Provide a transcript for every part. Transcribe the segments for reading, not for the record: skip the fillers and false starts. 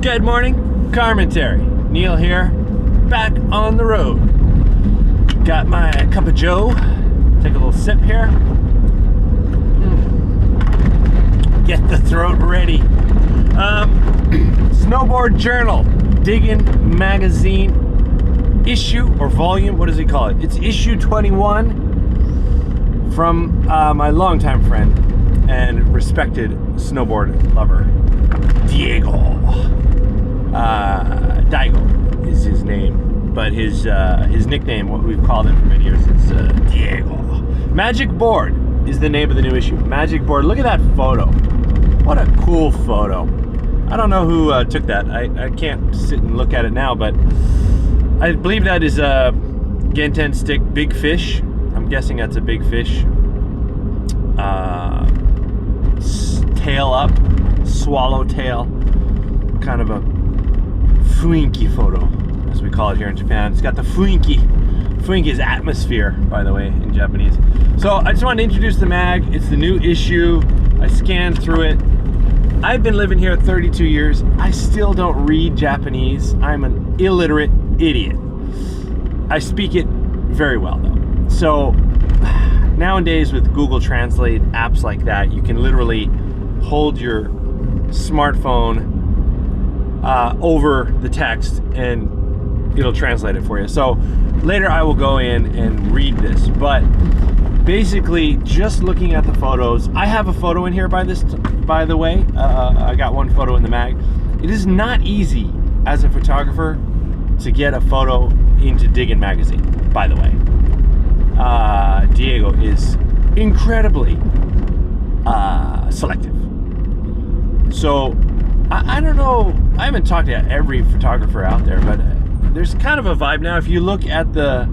Good morning, Carmentary. Neil here, back on the road. Got my cup of joe. Take a little sip here. Get the throat ready. Snowboard Journal, Diggin magazine, issue or volume, what does he call it? It's issue 21 from my longtime friend and respected snowboard lover, Diego. Daigo is his name, but his nickname, what we've called him for many years, is Diego. Magic Board is the name of the new issue. Magic Board. Look at that photo. What a cool photo. I don't know who took that. I can't sit and look at it now, but I believe that is a Genten stick big fish. I'm guessing that's a big fish. Tail up, swallow tail, kind of a fuinki photo, as we call it here in Japan. It's got the fuinki. Fuinki is atmosphere, by the way, in Japanese. So I just wanted to introduce the mag. It's the new issue. I scanned through it. I've been living here 32 years. I still don't read Japanese. I'm an illiterate idiot. I speak it very well, though. So nowadays with Google Translate, apps like that, you can literally hold your smartphone over the text and it'll translate it for you. So later I will go in and read this, but basically just looking at the photos, I have a photo in here by the way. I got one photo in the mag. It is not easy as a photographer to get a photo into Diggin magazine, by the way. Diego is incredibly selective. So I don't know, I haven't talked to every photographer out there, but there's kind of a vibe now. If you look at the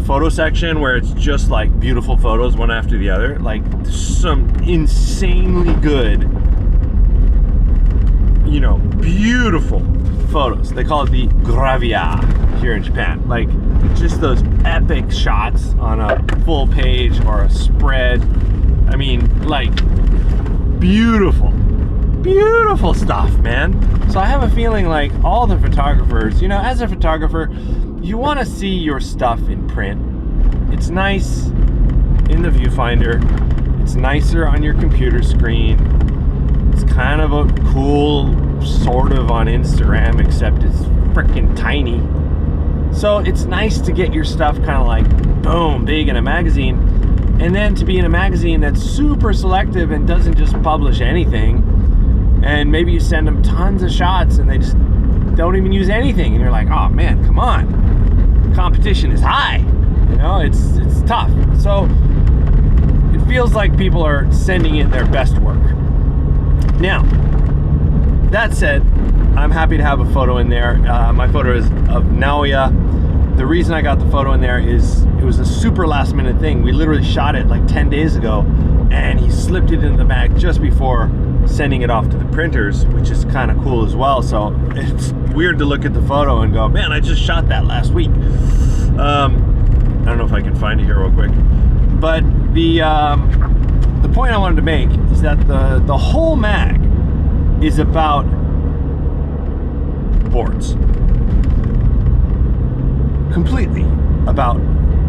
photo section where it's just like beautiful photos one after the other, like some insanely good, you know, beautiful photos. They call it the gravia here in Japan. Like just those epic shots on a full page or a spread. I mean, like beautiful stuff, man. So I have a feeling like all the photographers, you know, as a photographer, you want to see your stuff in print. It's nice in the viewfinder. It's nicer on your computer screen. It's kind of a cool sort of on Instagram, except it's freaking tiny. So it's nice to get your stuff kind of like boom, big in a magazine, and then to be in a magazine that's super selective and doesn't just publish anything. And maybe you send them tons of shots and they just don't even use anything, and you're like, oh man, come on, competition is high, you know, it's tough. So it feels like people are sending in their best work. Now that said, I'm happy to have a photo in there. My photo is of Naoya. The reason I got the photo in there is it was a super last minute thing. We literally shot it like 10 days ago, and he slipped it into the mag just before sending it off to the printers, which is kind of cool as well. So it's weird to look at the photo and go, man, I just shot that last week. I don't know if I can find it here real quick, but the point I wanted to make is that the whole mag is about boards, completely about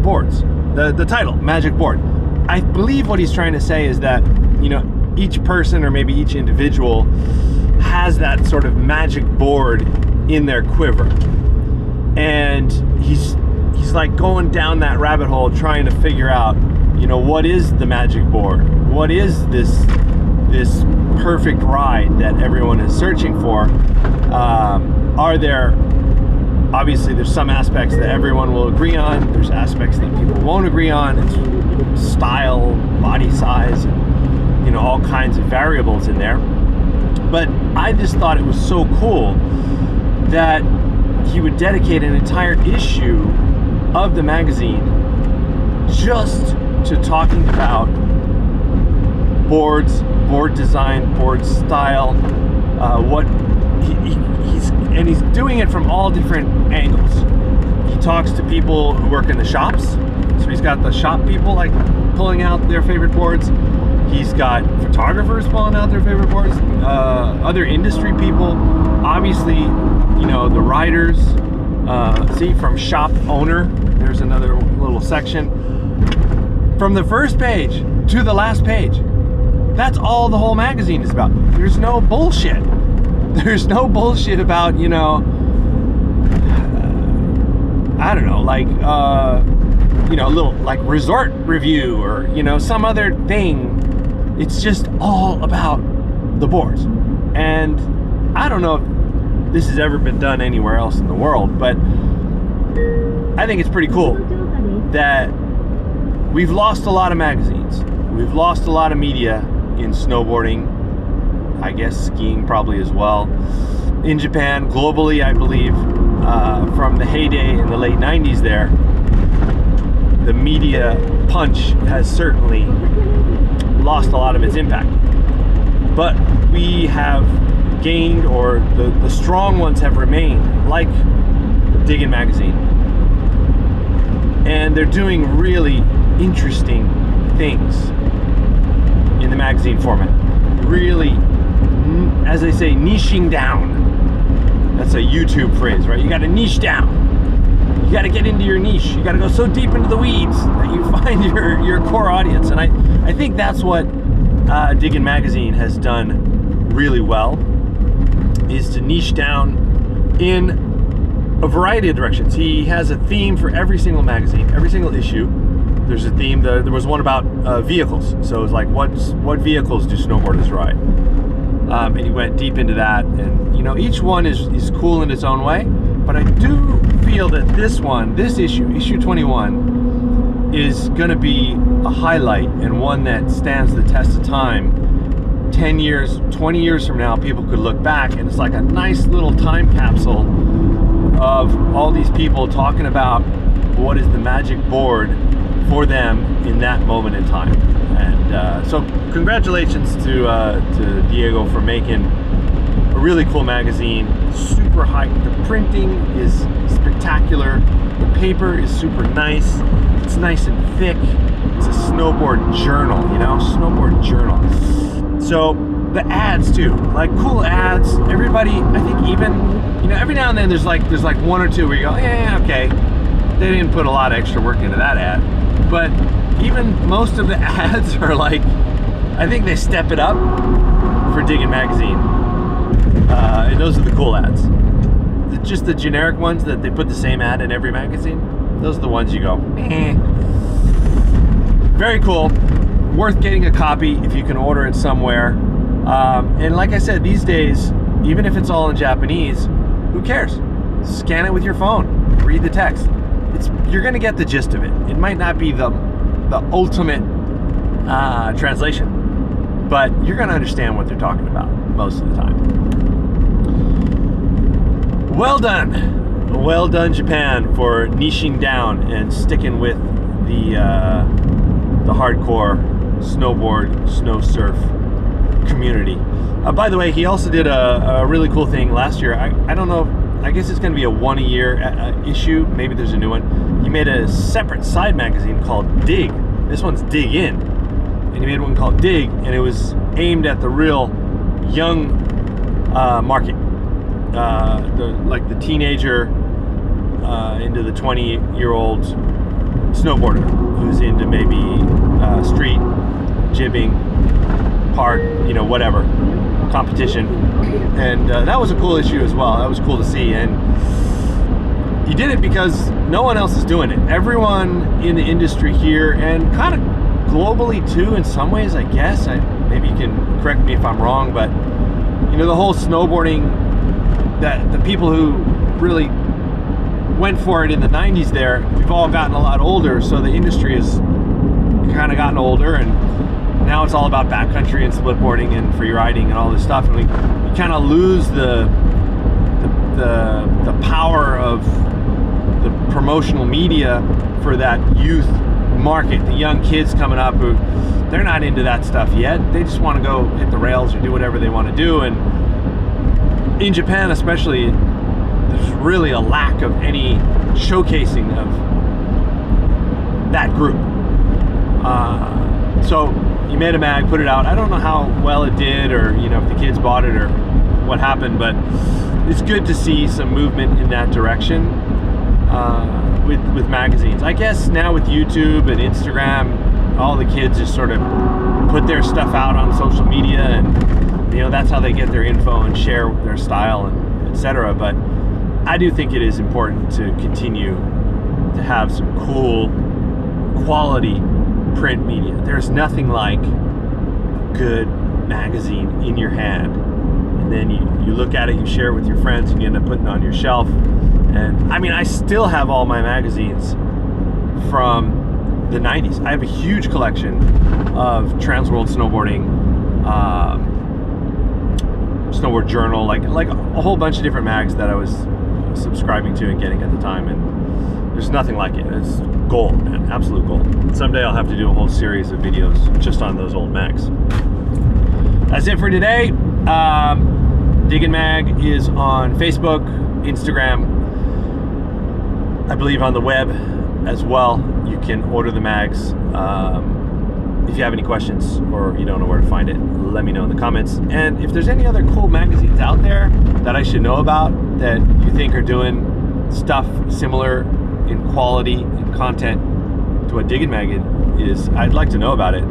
boards. The title, Magic Board. I believe what he's trying to say is that, you know, each person or maybe each individual has that sort of magic board in their quiver, and he's like going down that rabbit hole trying to figure out, you know, what is the magic board, what is this perfect ride that everyone is searching for. Are there, obviously there's some aspects that everyone will agree on, there's aspects that people won't agree on. It's style, body size, and, you know, all kinds of variables in there. But I just thought it was so cool that he would dedicate an entire issue of the magazine just to talking about boards, board design, board style, he's doing it from all different angles. He talks to people who work in the shops, so he's got the shop people like pulling out their favorite boards. He's got photographers pulling out their favorite boards. other industry people, obviously, you know, the riders, see, from shop owner, there's another little section. From the first page to the last page, that's all the whole magazine is about. There's no bullshit. There's no bullshit about, you know, I don't know, like, you know, a little like resort review or, you know, some other thing. It's just all about the boards. And I don't know if this has ever been done anywhere else in the world, but I think it's pretty cool that we've lost a lot of magazines. We've lost a lot of media in snowboarding, I guess skiing probably as well. In Japan, globally, I believe, from the heyday in the late 90s there, the media punch has certainly lost a lot of its impact. But we have gained, or the strong ones have remained, like Diggin magazine. And they're doing really interesting things in the magazine format. Really, as they say, niching down. That's a YouTube phrase, right? You gotta niche down. You gotta get into your niche. You gotta go so deep into the weeds that you find your core audience. And I think that's what Diggin magazine has done really well, is to niche down in a variety of directions. He has a theme for every single magazine, every single issue. There's a theme. There was one about vehicles. So it's like, what vehicles do snowboarders ride? And he went deep into that. And, you know, each one is cool in its own way. But I do feel that this issue, issue 21, is going to be a highlight and one that stands the test of time. 10 years, 20 years from now, people could look back and it's like a nice little time capsule of all these people talking about what is the magic board for them in that moment in time. And so congratulations to Diego for making a really cool magazine, super high. The printing is spectacular. The paper is super nice. It's nice and thick. It's a snowboard journal, you know, snowboard journal. So the ads too, like cool ads. Everybody, I think even, you know, every now and then there's like one or two where you go, yeah, okay, they didn't put a lot of extra work into that ad. But even most of the ads are like, I think they step it up for Diggin magazine. And those are the cool ads. Just the generic ones that they put the same ad in every magazine, those are the ones you go, eh. Very cool. Worth getting a copy if you can order it somewhere. And like I said, these days, even if it's all in Japanese, who cares? Scan it with your phone, read the text. You're gonna get the gist of it. It might not be the ultimate translation, but you're gonna understand what they're talking about most of the time. Well done Japan, for niching down and sticking with the hardcore snowboard, snow surf community. By the way, he also did a really cool thing last year. I don't know, I guess it's going to be a one a year issue. Maybe there's a new one. He made a separate side magazine called Dig. This one's Diggin. And he made one called Dig, and it was aimed at the real young market. Like the teenager into the 20-year-old snowboarder who's into maybe street, jibbing, park, you know, whatever, competition. And that was a cool issue as well. That was cool to see. And he did it because no one else is doing it. Everyone in the industry here, and kind of globally too in some ways, I guess. Maybe you can correct me if I'm wrong, but you know, the whole snowboarding, that the people who really went for it in the 90s there, we've all gotten a lot older, so the industry has kind of gotten older, and now it's all about backcountry and splitboarding and free riding and all this stuff, and we kind of lose the power of the promotional media for that youth market, the young kids coming up who they're not into that stuff yet. They just want to go hit the rails or do whatever they want to do. And in Japan especially, there's really a lack of any showcasing of that group. So he made a mag, put it out. I don't know how well it did, or you know, if the kids bought it or what happened, but it's good to see some movement in that direction with magazines. I guess now with YouTube and Instagram, all the kids just sort of put their stuff out on social media, and that's how they get their info and share their style and etc. But I do think it is important to continue to have some cool quality print media. There's nothing like good magazine in your hand, and then you look at it, you share it with your friends, and you end up putting it on your shelf. And I mean, I still have all my magazines from the 90s. I have a huge collection of Transworld Snowboarding, Snowboard Journal, like a whole bunch of different mags that I was subscribing to and getting at the time, and there's nothing like it. It's gold, man, absolute gold. Someday I'll have to do a whole series of videos just on those old mags. That's it for today. Diggin Mag is on Facebook, Instagram, I believe on the web as well. You can order the mags. If you have any questions or you don't know where to find it, let me know in the comments. And if there's any other cool magazines out there that I should know about that you think are doing stuff similar in quality and content to what Diggin Mag is, I'd like to know about it.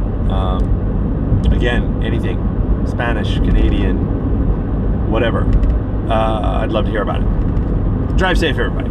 Again, anything, Spanish, Canadian, whatever. I'd love to hear about it. Drive safe, everybody.